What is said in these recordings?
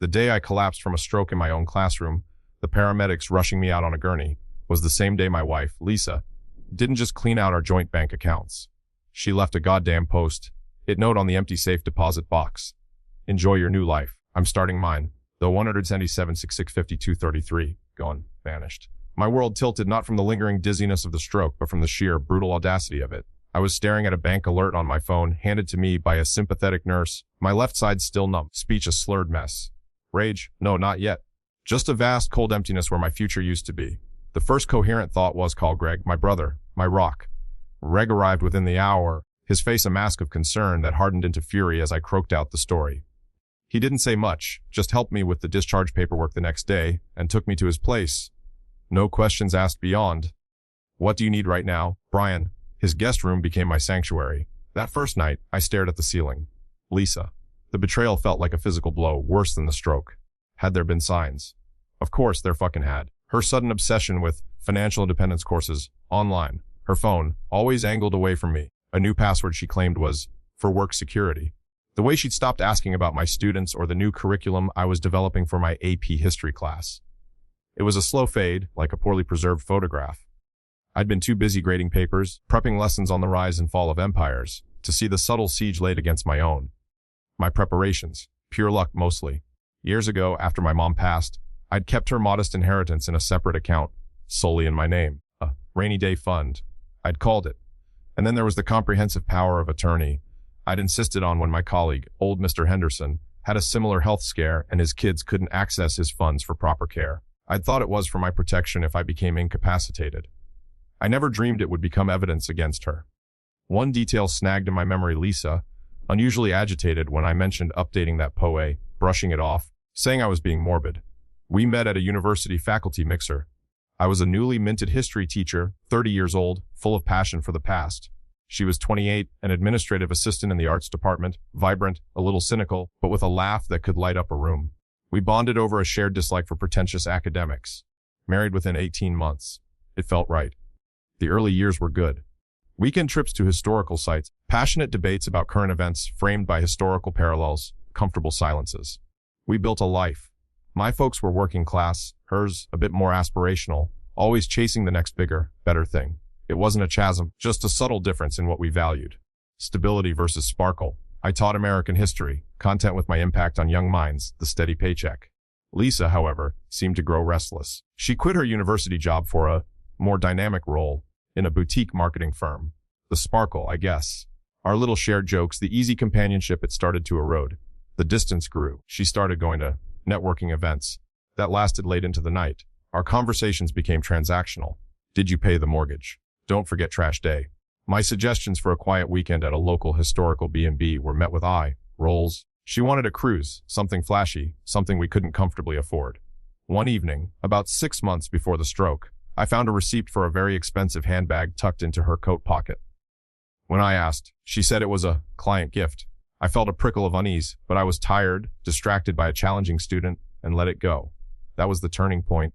The day I collapsed from a stroke in my own classroom, the paramedics rushing me out on a gurney, was the same day my wife, Lisa, didn't just clean out our joint bank accounts. She left a goddamn post-it note on the empty safe deposit box. Enjoy your new life. I'm starting mine. The 177-6652-33, gone, vanished. My world tilted not from the lingering dizziness of the stroke, but from the sheer, brutal audacity of it. I was staring at a bank alert on my phone, handed to me by a sympathetic nurse, my left side still numb, speech a slurred mess. Rage? No, not yet. Just a vast, cold emptiness where my future used to be. The first coherent thought was, call Greg, my brother, my rock. Greg arrived within the hour, his face a mask of concern that hardened into fury as I croaked out the story. He didn't say much, just helped me with the discharge paperwork the next day, and took me to his place. No questions asked beyond. What do you need right now, Brian? His guest room became my sanctuary. That first night, I stared at the ceiling. Lisa. The betrayal felt like a physical blow, worse than the stroke. Had there been signs? Of course there fucking had. Her sudden obsession with financial independence courses, online. Her phone, always angled away from me. A new password she claimed was, for work security. The way she'd stopped asking about my students or the new curriculum I was developing for my AP history class. It was a slow fade, like a poorly preserved photograph. I'd been too busy grading papers, prepping lessons on the rise and fall of empires, to see the subtle siege laid against my own. My preparations, pure luck mostly. Years ago, after my mom passed, I'd kept her modest inheritance in a separate account, solely in my name, a rainy day fund, I'd called it. And then there was the comprehensive power of attorney I'd insisted on when my colleague, old Mr. Henderson, had a similar health scare and his kids couldn't access his funds for proper care. I'd thought it was for my protection if I became incapacitated. I never dreamed it would become evidence against her. One detail snagged in my memory: Lisa, unusually agitated when I mentioned updating that POA, brushing it off, saying I was being morbid. We met at a university faculty mixer. I was a newly minted history teacher, 30 years old, full of passion for the past. She was 28, an administrative assistant in the arts department, vibrant, a little cynical, but with a laugh that could light up a room. We bonded over a shared dislike for pretentious academics. Married within 18 months. It felt right. The early years were good. Weekend trips to historical sites, passionate debates about current events framed by historical parallels, comfortable silences. We built a life. My folks were working class, hers a bit more aspirational, always chasing the next bigger, better thing. It wasn't a chasm, just a subtle difference in what we valued. Stability versus sparkle. I taught American history, content with my impact on young minds, the steady paycheck. Lisa, however, seemed to grow restless. She quit her university job for a more dynamic role in a boutique marketing firm. The sparkle, I guess. Our little shared jokes, the easy companionship, it started to erode. The distance grew. She started going to networking events. That lasted late into the night. Our conversations became transactional. Did you pay the mortgage? Don't forget trash day. My suggestions for a quiet weekend at a local historical B&B were met with eye rolls. She wanted a cruise, something flashy, something we couldn't comfortably afford. One evening, about 6 months before the stroke, I found a receipt for a very expensive handbag tucked into her coat pocket. When I asked, she said it was a client gift. I felt a prickle of unease, but I was tired, distracted by a challenging student, and let it go. That was the turning point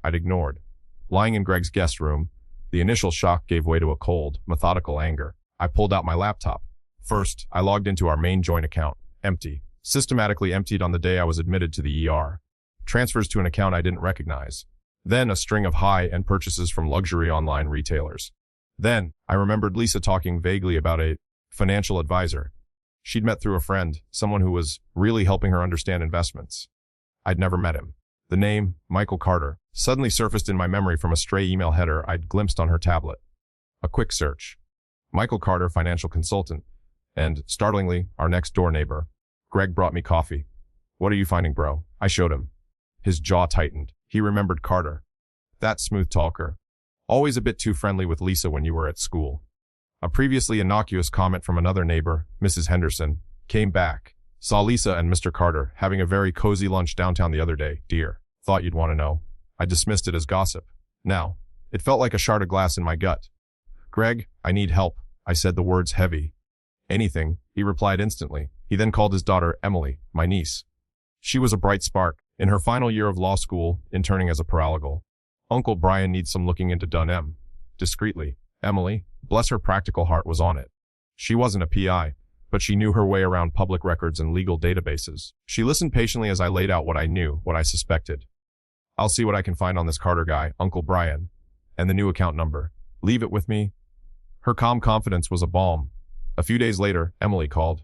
I'd ignored. Lying in Greg's guest room, the initial shock gave way to a cold, methodical anger. I pulled out my laptop. First, I logged into our main joint account. Empty. Systematically emptied on the day I was admitted to the ER. Transfers to an account I didn't recognize. Then a string of high-end purchases from luxury online retailers. Then, I remembered Lisa talking vaguely about a financial advisor she'd met through a friend, someone who was really helping her understand investments. I'd never met him. The name, Michael Carter, suddenly surfaced in my memory from a stray email header I'd glimpsed on her tablet. A quick search. Michael Carter, financial consultant, and, startlingly, our next-door neighbor. Greg brought me coffee. What are you finding, bro? I showed him. His jaw tightened. He remembered Carter. That smooth talker. Always a bit too friendly with Lisa when you were at school. A previously innocuous comment from another neighbor, Mrs. Henderson, came back. Saw Lisa and Mr. Carter having a very cozy lunch downtown the other day, dear. Thought you'd want to know. I dismissed it as gossip. Now, it felt like a shard of glass in my gut. Greg, I need help. I said the words heavy. Anything, he replied instantly. He then called his daughter, Emily, my niece. She was a bright spark, in her final year of law school, interning as a paralegal. Uncle Brian needs some looking into done discreetly. Emily, bless her practical heart, was on it. She wasn't a PI, but she knew her way around public records and legal databases. She listened patiently as I laid out what I knew, what I suspected. I'll see what I can find on this Carter guy, Uncle Brian, and the new account number. Leave it with me. Her calm confidence was a balm. A few days later, Emily called.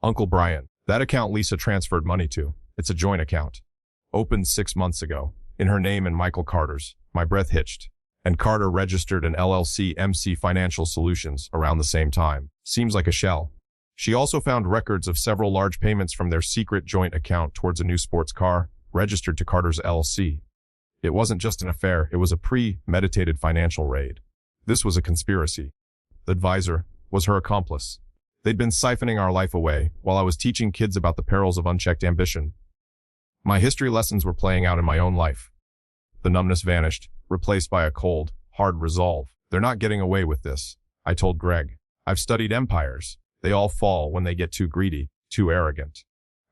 Uncle Brian, that account Lisa transferred money to. It's a joint account. Opened 6 months ago. In her name and Michael Carter's. My breath hitched. And Carter registered an LLC MC Financial Solutions around the same time. Seems like a shell. She also found records of several large payments from their secret joint account towards a new sports car, registered to Carter's LLC. It wasn't just an affair, it was a premeditated financial raid. This was a conspiracy. The advisor was her accomplice. They'd been siphoning our life away while I was teaching kids about the perils of unchecked ambition. My history lessons were playing out in my own life. The numbness vanished, replaced by a cold, hard resolve. They're not getting away with this, I told Greg. I've studied empires. They all fall when they get too greedy, too arrogant.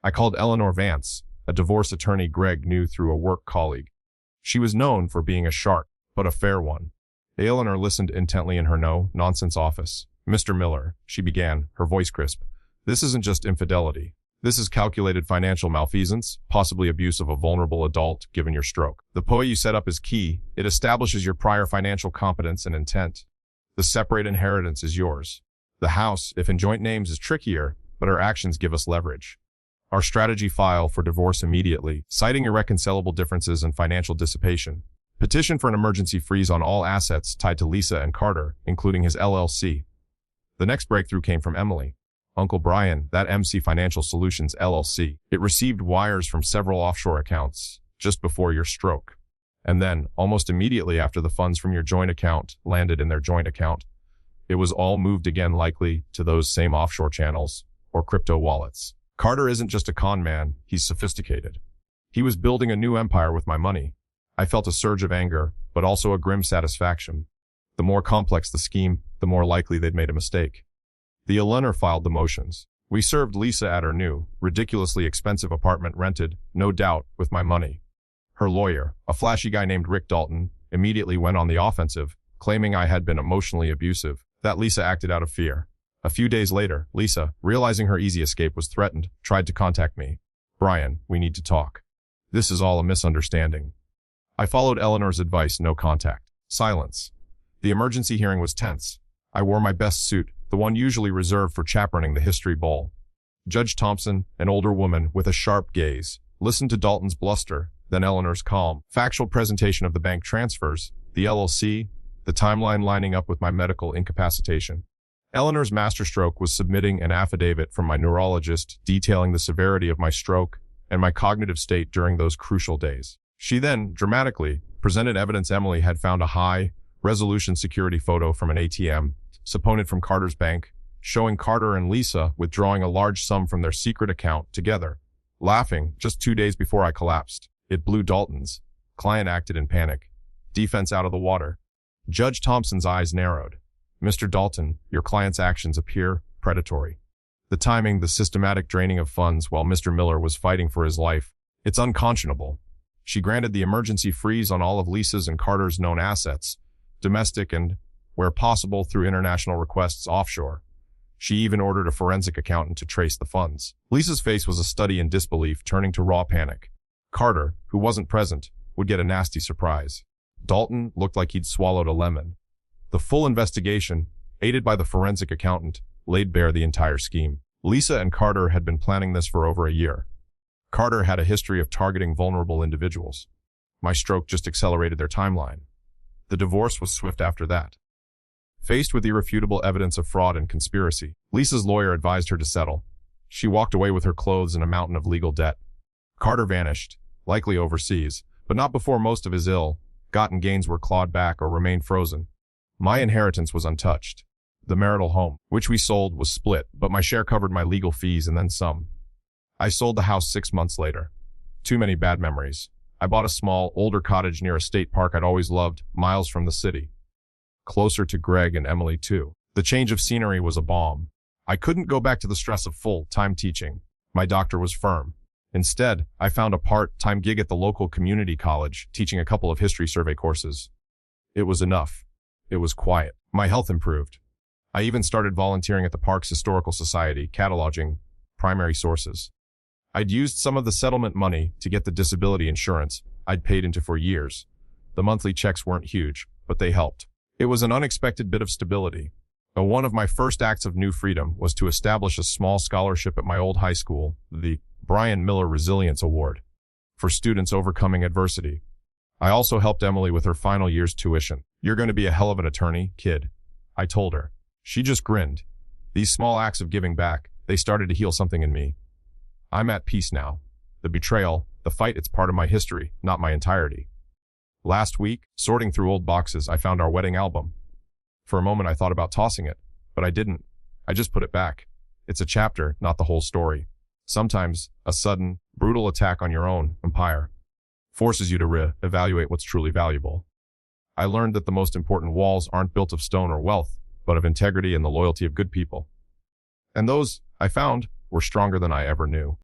I called Eleanor Vance, a divorce attorney Greg knew through a work colleague. She was known for being a shark, but a fair one. Eleanor listened intently in her no-nonsense office. Mr. Miller, she began, her voice crisp. This isn't just infidelity. This is calculated financial malfeasance, possibly abuse of a vulnerable adult given your stroke. The POA you set up is key. It establishes your prior financial competence and intent. The separate inheritance is yours. The house, if in joint names, is trickier, but our actions give us leverage. Our strategy: file for divorce immediately, citing irreconcilable differences and financial dissipation. Petition for an emergency freeze on all assets tied to Lisa and Carter, including his LLC. The next breakthrough came from Emily. Uncle Brian, that MC Financial Solutions LLC. It received wires from several offshore accounts just before your stroke. And then, almost immediately after the funds from your joint account landed in their joint account, it was all moved again, likely to those same offshore channels or crypto wallets. Carter isn't just a con man, he's sophisticated. He was building a new empire with my money. I felt a surge of anger, but also a grim satisfaction. The more complex the scheme, the more likely they'd made a mistake. The Eleanor filed the motions. We served Lisa at her new, ridiculously expensive apartment rented, no doubt, with my money. Her lawyer, a flashy guy named Rick Dalton, immediately went on the offensive, claiming I had been emotionally abusive, that Lisa acted out of fear. A few days later, Lisa, realizing her easy escape was threatened, tried to contact me. Brian, we need to talk. This is all a misunderstanding. I followed Eleanor's advice: no contact. Silence. The emergency hearing was tense. I wore my best suit, the one usually reserved for chaperoning the history bowl. Judge Thompson, an older woman with a sharp gaze, listened to Dalton's bluster, then Eleanor's calm, factual presentation of the bank transfers, the LLC, the timeline lining up with my medical incapacitation. Eleanor's masterstroke was submitting an affidavit from my neurologist detailing the severity of my stroke and my cognitive state during those crucial days. She then, dramatically, presented evidence Emily had found a high-resolution security photo from an ATM, subpoenaed from Carter's bank, showing Carter and Lisa withdrawing a large sum from their secret account together. Laughing, just 2 days before I collapsed. It blew Dalton's. Client acted in panic. Defense out of the water. Judge Thompson's eyes narrowed. Mr. Dalton, your client's actions appear predatory. The timing, the systematic draining of funds while Mr. Miller was fighting for his life, it's unconscionable. She granted the emergency freeze on all of Lisa's and Carter's known assets, domestic and, where possible, through international requests offshore. She even ordered a forensic accountant to trace the funds. Lisa's face was a study in disbelief, turning to raw panic. Carter, who wasn't present, would get a nasty surprise. Dalton looked like he'd swallowed a lemon. The full investigation, aided by the forensic accountant, laid bare the entire scheme. Lisa and Carter had been planning this for over a year. Carter had a history of targeting vulnerable individuals. My stroke just accelerated their timeline. The divorce was swift after that. Faced with irrefutable evidence of fraud and conspiracy, Lisa's lawyer advised her to settle. She walked away with her clothes and a mountain of legal debt. Carter vanished, likely overseas, but not before most of his ill-gotten gains were clawed back or remained frozen. My inheritance was untouched. The marital home, which we sold, was split, but my share covered my legal fees and then some. I sold the house 6 months later. Too many bad memories. I bought a small, older cottage near a state park I'd always loved, miles from the city. Closer to Greg and Emily, too. The change of scenery was a balm. I couldn't go back to the stress of full-time teaching. My doctor was firm. Instead, I found a part-time gig at the local community college, teaching a couple of history survey courses. It was enough. It was quiet. My health improved. I even started volunteering at the park's historical society, cataloging primary sources. I'd used some of the settlement money to get the disability insurance I'd paid into for years. The monthly checks weren't huge, but they helped. It was an unexpected bit of stability. One of my first acts of new freedom was to establish a small scholarship at my old high school, the Brian Miller Resilience Award, for students overcoming adversity. I also helped Emily with her final year's tuition. "You're going to be a hell of an attorney, kid," I told her. She just grinned. These small acts of giving back, they started to heal something in me. I'm at peace now. The betrayal, the fight, it's part of my history, not my entirety. Last week, sorting through old boxes, I found our wedding album. For a moment, I thought about tossing it, but I didn't. I just put it back. It's a chapter, not the whole story. Sometimes, a sudden, brutal attack on your own empire forces you to re-evaluate what's truly valuable. I learned that the most important walls aren't built of stone or wealth, but of integrity and the loyalty of good people. And those, I found, were stronger than I ever knew.